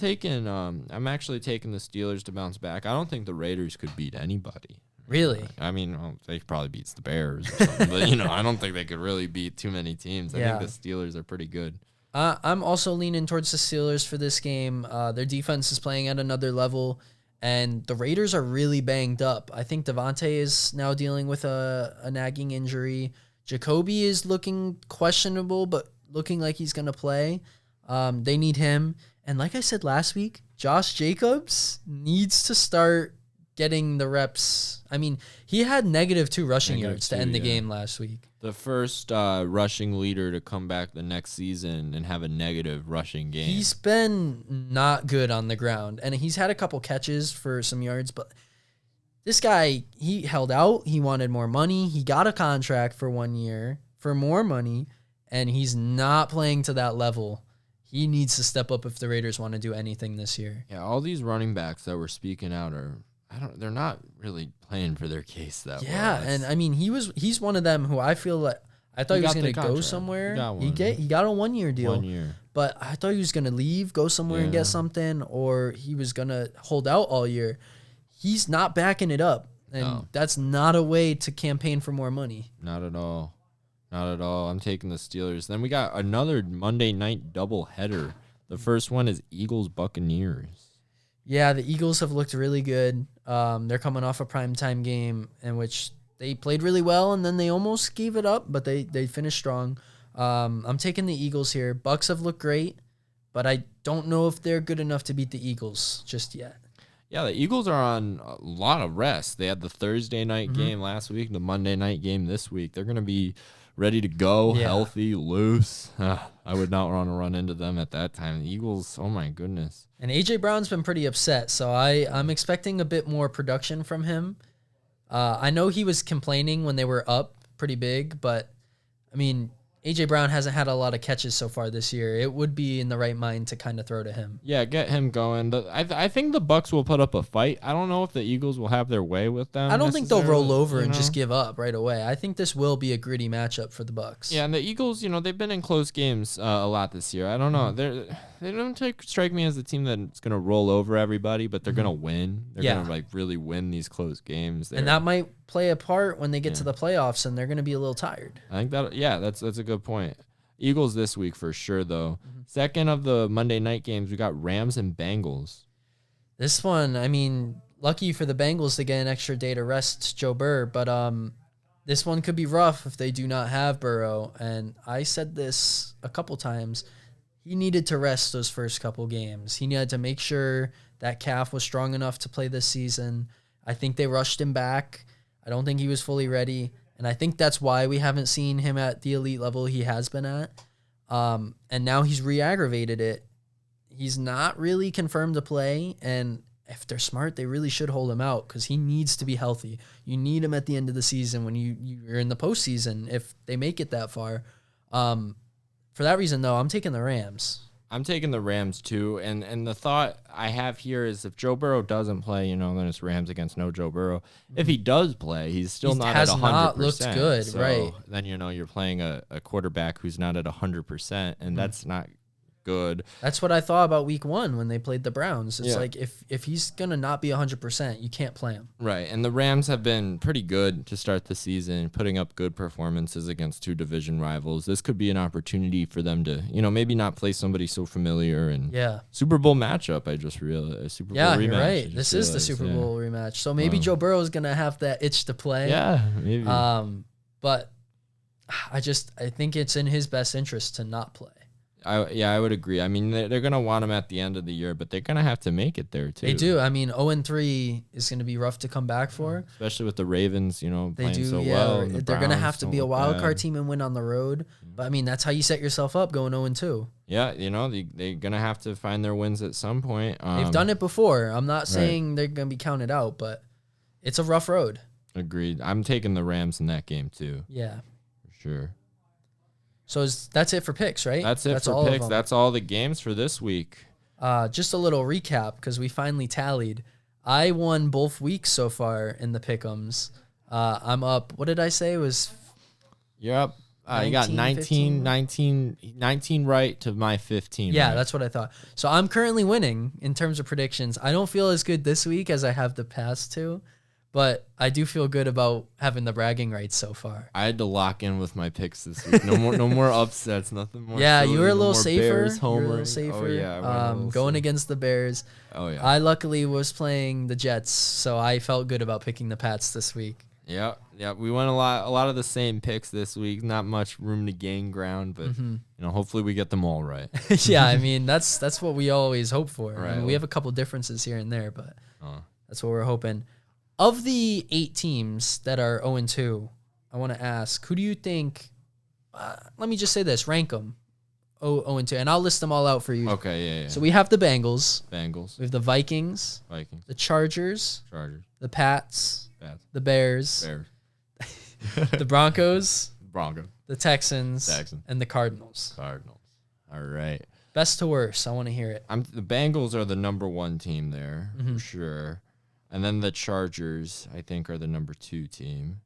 actually taking the Steelers to bounce back. I don't think the Raiders could beat anybody. Really? I mean, they probably beats the Bears or something, but I don't think they could really beat too many teams. I think the Steelers are pretty good. I'm also leaning towards the Steelers for this game. Their defense is playing at another level, and the Raiders are really banged up. I think Devontae is now dealing with a nagging injury. Jacoby is looking questionable, but looking like he's going to play. They need him. And like I said last week, Josh Jacobs needs to start getting the reps. I mean, he had -2 rushing yards to end the game last week. The first rushing leader to come back the next season and have a negative rushing game. He's been not good on the ground, and he's had a couple catches for some yards, but this guy, he held out. He wanted more money. He got a contract for 1 year for more money, and he's not playing to that level. He needs to step up if the Raiders want to do anything this year. Yeah, all these running backs that we're speaking out they're not really playing for their case that well. Yeah, and I mean, he's one of them who I feel like I thought he was going to go somewhere. He got a 1 year deal. 1 year. But I thought he was going to leave, go somewhere and get something, or he was going to hold out all year. He's not backing it up, and that's not a way to campaign for more money. Not at all. Not at all. I'm taking the Steelers. Then we got another Monday night doubleheader. The first one is Eagles-Buccaneers. Yeah, the Eagles have looked really good. They're coming off a primetime game in which they played really well, and then they almost gave it up, but they finished strong. I'm taking the Eagles here. Bucks have looked great, but I don't know if they're good enough to beat the Eagles just yet. Yeah, the Eagles are on a lot of rest. They had the Thursday night game last week, the Monday night game this week. They're going to be ready to go, healthy, loose. I would not want to run into them at that time. The Eagles, oh my goodness. And A.J. Brown's been pretty upset, so I'm expecting a bit more production from him. I know he was complaining when they were up pretty big, but, I mean, A.J. Brown hasn't had a lot of catches so far this year. It would be in the right mind to kind of throw to him. Yeah, get him going. I think the Bucks will put up a fight. I don't know if the Eagles will have their way with them. I don't think they'll roll over and just give up right away. I think this will be a gritty matchup for the Bucks. Yeah, and the Eagles, they've been in close games a lot this year. I don't know. They don't strike me as a team that's going to roll over everybody, but they're going to win. They're going to really win these close games. And that might play a part when they get to the playoffs, and they're going to be a little tired. I think that's a good point. Eagles this week for sure, though. Second of the Monday night games, we got Rams and Bengals. This one, I mean, lucky for the Bengals to get an extra day to rest Joe Burrow, but this one could be rough if they do not have Burrow. And I said this a couple times. He needed to rest those first couple games. He needed to make sure that calf was strong enough to play this season. I think they rushed him back. I don't think he was fully ready. And I think that's why we haven't seen him at the elite level he has been at. And now he's re-aggravated it. He's not really confirmed to play. And if they're smart, they really should hold him out because he needs to be healthy. You need him at the end of the season when you're in the postseason if they make it that far. For that reason, though, I'm taking the Rams. I'm taking the Rams too, and the thought I have here is if Joe Burrow doesn't play, then it's Rams against no Joe Burrow. If he does play, he's still not at 100%. Not looked good, so right? Then you're playing a quarterback who's not at 100%, and that's not good. That's what I thought about week 1 when they played the Browns. It's Yeah. like if he's gonna not be 100%, you can't play him. Right, and the Rams have been pretty good to start the season, putting up good performances against 2 division rivals. This could be an opportunity for them to, maybe not play somebody so familiar. And Yeah. Super Bowl matchup, I just realized. Super Bowl Yeah, rematch. you're I right. just This is the realized, Super yeah. Bowl rematch. So maybe Joe Burrow is gonna have that itch to play. Yeah, maybe. But I think it's in his best interest to not play. I would agree. I mean, they're going to want him at the end of the year, but they're going to have to make it there, too. They do. I mean, 0-3 is going to be rough to come back for. Especially with the Ravens, They playing do, so yeah. well. And They're going to have Browns to don't be a look wild bad. card team and win on the road. But, I mean, that's how you set yourself up going 0-2. Yeah, they're going to have to find their wins at some point. They've done it before. I'm not saying they're going to be counted out, but it's a rough road. Agreed. I'm taking the Rams in that game, too. Yeah. For sure. So that's it for picks, right? That's it all for of picks. them. That's all the games for this week. Just a little recap because we finally tallied. I won both weeks so far in the pick'ems. I'm up. What did I say? It was You're up. You got 19, 19 right to my 15. yeah, right. that's what I thought. So I'm currently winning in terms of predictions. I don't feel as good this week as I have the past 2, but I do feel good about having the bragging rights so far. I had to lock in with my picks this week. No more upsets. Nothing more. Yeah, silly, you were a no little more safer. Bears You were a little homering. safer. Oh yeah, I went a little going safe. against the Bears. Oh yeah. I luckily was playing the Jets, so I felt good about picking the Pats this week. Yeah. We went a lot of the same picks this week. Not much room to gain ground, but hopefully we get them all right. Yeah, I mean that's what we always hope for. I Right. mean, we have a couple differences here and there, but Uh, that's what we're hoping. Of the 8 teams that are 0-2, I want to ask, who do you think? Let me just say this: rank them 0-2, and I'll list them all out for you. okay, yeah. So we have the Bengals, Bengals, we have the Vikings, Vikings, the Chargers, Chargers, the Pats, Pats, the Bears, Bears, the Broncos, Broncos, the Texans, and the Cardinals. Cardinals. All right. Best to worst, I want to hear it. The Bengals are the number 1 team there Mm-hmm. for sure, and then the Chargers I think are the number 2 team.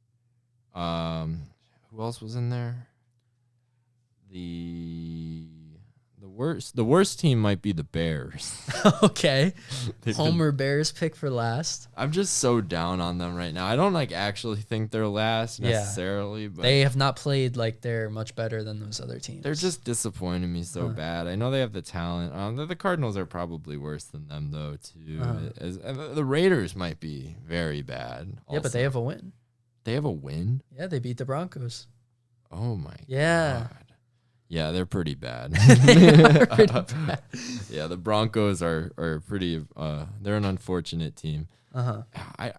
Who else was in there? The worst team might be the Bears. Okay. They've been- Homer Bears pick for last. I'm just so down on them right now. I don't actually think they're last Yeah. necessarily, but They have not played like they're much better than those other teams. they're just disappointing me so bad. I know they have the talent. The Cardinals are probably worse than them though too. The Raiders might be very bad. Yeah, but also. they have a win. They have a win. Yeah, they beat the Broncos. Oh my Yeah. god. Yeah, they're pretty bad. Pretty bad. Yeah, the Broncos are pretty. They're an unfortunate team. Uh-huh. I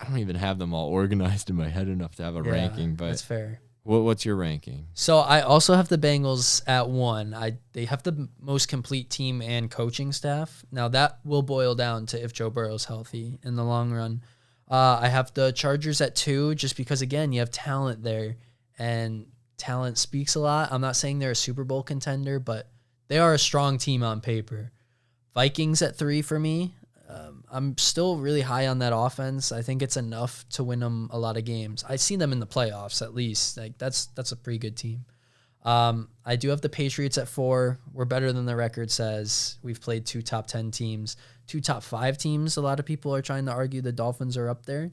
don't even have them all organized in my head enough to have a Yeah, ranking. that's But fair. what's your ranking? So I also have the Bengals at 1. They have the most complete team and coaching staff. Now that will boil down to if Joe Burrow's healthy in the long run. I have the Chargers at 2 just because, again, you have talent there, and talent speaks a lot. I'm not saying they're a Super Bowl contender, but they are a strong team on paper. Vikings at 3 for me. I'm still really high on that offense. I think it's enough to win them a lot of games. I see them in the playoffs at least. Like that's a pretty good team. I do have the Patriots at 4. We're better than the record says. We've played 2 top 10 teams, 2 top 5 teams. A lot of people are trying to argue the Dolphins are up there.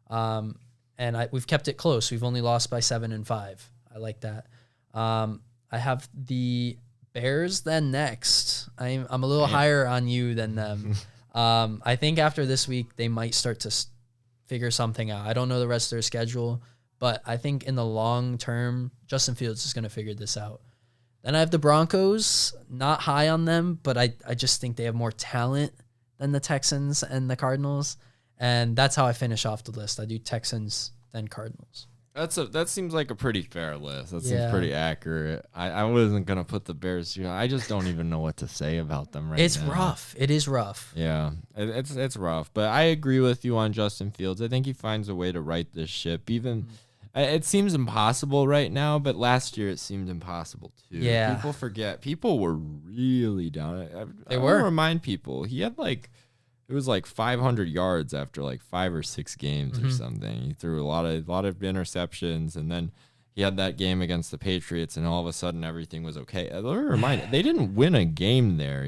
And we've kept it close. We've only lost by 7 and 5. I like that. I have the Bears then next. I'm a little higher on you than them. I think after this week, they might start to figure something out. I don't know the rest of their schedule, but I think in the long term, Justin Fields is going to figure this out. Then I have the Broncos, not high on them, but I just think they have more talent and the Texans and the Cardinals. And that's how I finish off the list. I do Texans, then Cardinals. That seems like a pretty fair list. That seems Yeah. pretty accurate. I wasn't gonna put the Bears. I just don't even know what to say about them right It's now. rough. It is rough. Yeah, it's rough. But I agree with you on Justin Fields. I think he finds a way to right this ship. Even it seems impossible right now, but last year it seemed impossible too. Yeah. People forget. People were really down. They I were. wanna remind people he had it was 500 yards after 5 or 6 games or something. He threw a lot of interceptions, and then he had that game against the Patriots, and all of a sudden everything was okay. Let me remind you, they didn't win a game there.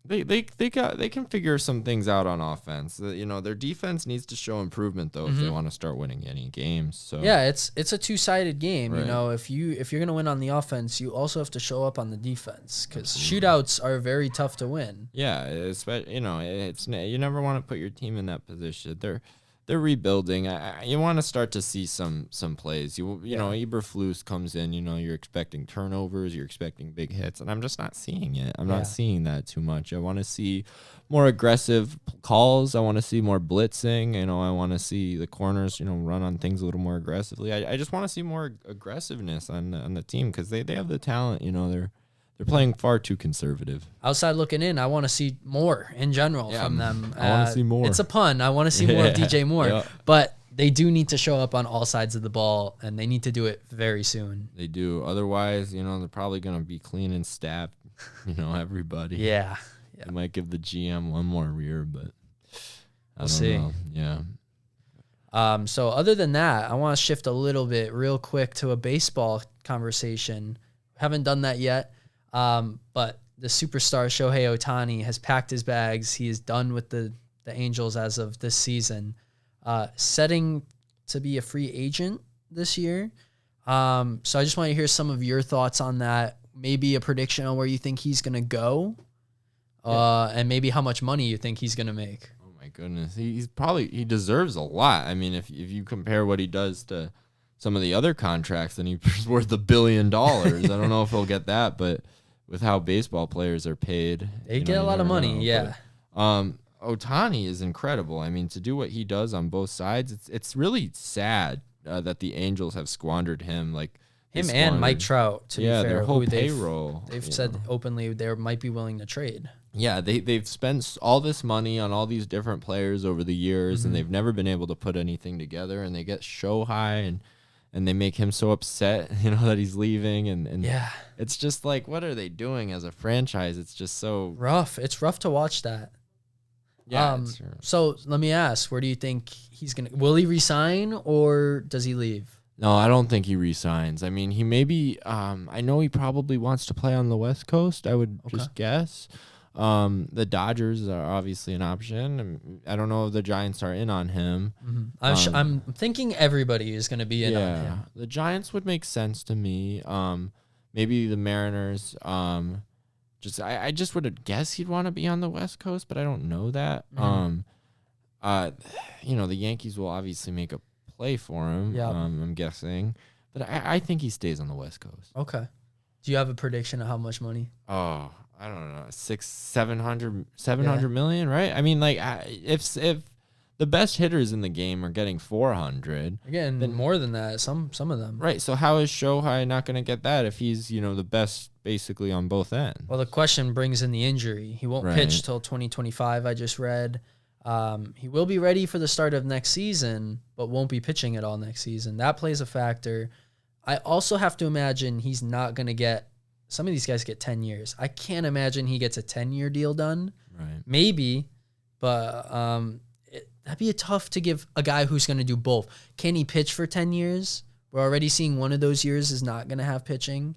They can figure some things out on offense. Their defense needs to show improvement though if they want to start winning any games. So yeah, it's a two-sided game. Right. If you're gonna win on the offense, you also have to show up on the defense because shootouts are very tough to win. yeah, especially you never want to put your team in that position. They're rebuilding. You want to start to see some plays. You know, Eberflus comes in. You're expecting turnovers. You're expecting big hits, and I'm just not seeing it. I'm not seeing that too much. I want to see more aggressive calls. I want to see more blitzing. I want to see the corners, run on things a little more aggressively. I just want to see more aggressiveness on the team because they have the talent. They're playing far too conservative. Outside looking in, I want to see more in general from them. I want to see more. It's a pun. I want to see more of DJ Moore. Yeah. But they do need to show up on all sides of the ball, and they need to do it very soon. They do. Otherwise, they're probably going to be clean and stab, everybody. Yeah. They might give the GM one more rear, but We'll see. know. Yeah. So other than that, I want to shift a little bit real quick to a baseball conversation. Haven't done that yet. But the superstar Shohei Ohtani has packed his bags. He is done with the Angels as of this season, setting to be a free agent this year. So I just want to hear some of your thoughts on that. Maybe a prediction on where you think he's going to go, and maybe how much money you think he's going to make. Oh my goodness. He deserves a lot. I mean, if you compare what he does to some of the other contracts, then he's worth $1 billion. I don't know if he'll get that, but with how baseball players are paid, They get a lot of money. Yeah. But, Ohtani is incredible. I mean, to do what he does on both sides, it's really sad that the Angels have squandered him. Him and Mike Trout, to be fair, their whole who payroll. they've said openly they might be willing to trade. Yeah, they've spent all this money on all these different players over the years, and they've never been able to put anything together. And they get Shohei, and they make him so upset, that he's leaving. And Yeah. it's just what are they doing as a franchise? It's just so Rough. It's rough to watch that. yeah. So let me ask, where do you think will he resign or does he leave? No, I don't think he resigns. I mean, he maybe. I know he probably wants to play on the West Coast. I would just guess. The Dodgers are obviously an option. I don't know if the Giants are in on him. I'm thinking everybody is going to be in on him. The Giants would make sense to me. Maybe the Mariners. I just would guess he'd want to be on the West Coast, but I don't know that. The Yankees will obviously make a play for him. Yeah. I'm guessing, but I think he stays on the West Coast. Okay. Do you have a prediction of how much money? Oh, I don't know, 700 million, right? I mean, if the best hitters in the game are getting 400, Again, then more than that. Some of them. right? So how is Shohei not going to get that if he's the best basically on both ends? Well, the question brings in the injury. He won't Right. pitch till 2025. I just read. He will be ready for the start of next season, but won't be pitching at all next season. That plays a factor. I also have to imagine he's not going to get. Some of these guys get 10 years. I can't imagine he gets a 10-year deal done. Right. Maybe, but that'd be tough to give a guy who's going to do both. Can he pitch for 10 years? We're already seeing one of those years is not going to have pitching.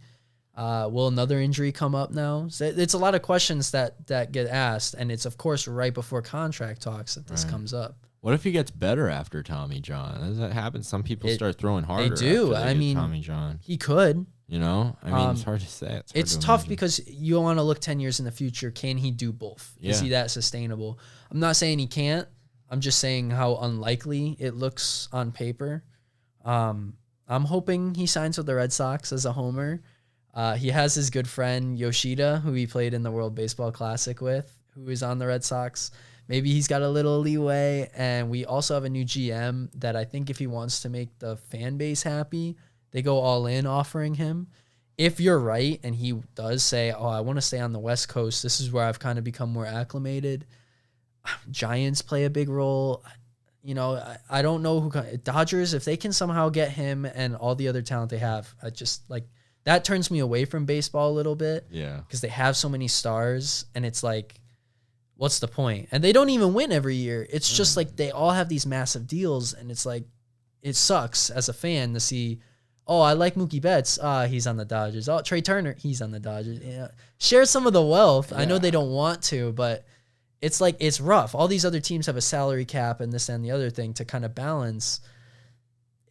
Will another injury come up now? So it's a lot of questions that get asked, and it's, of course, right before contract talks that this comes up. What if he gets better after Tommy John? Does that happen? Some people start throwing harder. They do. After I get mean, Tommy John. He could. I mean, it's hard to say. It's tough because you want to look 10 years in the future. Can he do both? Is he that sustainable? I'm not saying he can't. I'm just saying how unlikely it looks on paper. I'm hoping he signs with the Red Sox as a homer. He has his good friend Yoshida, who he played in the World Baseball Classic with, who is on the Red Sox. Maybe he's got a little leeway. And we also have a new GM that I think if he wants to make the fan base happy, they go all in offering him. If you're right and he does say, oh, I want to stay on the West Coast, this is where I've kind of become more acclimated. Giants play a big role. You know, I don't know who Dodgers, if they can somehow get him and all the other talent they have, I just like that turns me away from baseball a little bit. Yeah. Because they have so many stars and it's like, what's the point? And they don't even win every year. It's just like they all have these massive deals and it's like, it sucks as a fan to see, oh, I like Mookie Betts. He's on the Dodgers. Oh, Trey Turner, he's on the Dodgers. Yeah. Share some of the wealth. Yeah. I know they don't want to, but it's like, it's rough. All these other teams have a salary cap and this and the other thing to kind of balance.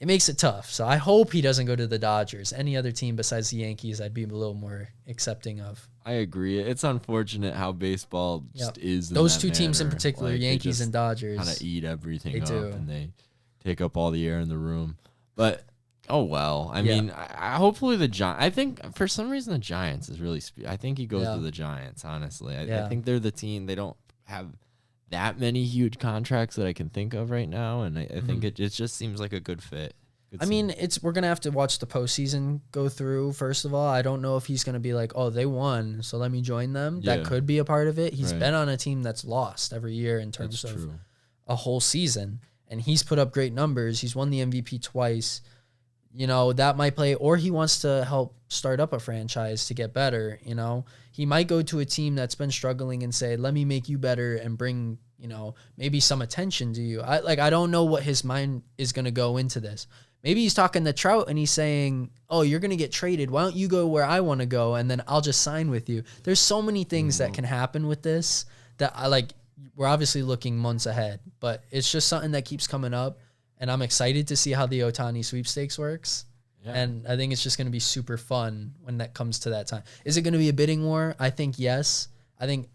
It makes it tough. So I hope he doesn't go to the Dodgers. Any other team besides the Yankees, I'd be a little more accepting of. I agree. It's unfortunate how baseball just is. Those two teams in particular, like, Yankees and Dodgers, kind of eat everything up do. And they take up all the air in the room. But oh well. I mean, hopefully the Giants. I think for some reason the Giants is really. I think he goes to the Giants. Honestly, I think they're the team. They don't have that many huge contracts that I can think of right now, and I think it just seems like a good fit. I mean, we're gonna have to watch the postseason go through. First of all, I don't know if he's gonna be like, oh, they won, so let me join them. Yeah. That could be a part of it. He's been on a team that's lost every year in terms of a whole season, and he's put up great numbers. He's won the MVP twice. You know, that might play, or he wants to help start up a franchise to get better. You know, he might go to a team that's been struggling and say, let me make you better and bring, you know, maybe some attention to you. I don't know what his mind is going to go into this. Maybe he's talking to Trout and he's saying, oh, you're going to get traded. Why don't you go where I want to go? And then I'll just sign with you. There's so many things that can happen with this that we're obviously looking months ahead, but it's just something that keeps coming up. And I'm excited to see how the Ohtani sweepstakes works. Yeah. And I think it's just going to be super fun when that comes to that time. Is it going to be a bidding war? I think yes. I think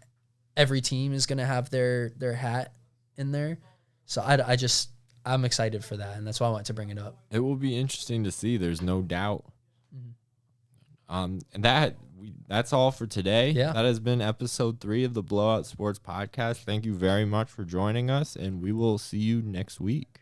every team is going to have their hat in there. So I'm excited for that, and that's why I wanted to bring it up. It will be interesting to see. There's no doubt. And that's all for today. Yeah. That has been episode 3 of the Blowout Sports Podcast. Thank you very much for joining us, and we will see you next week.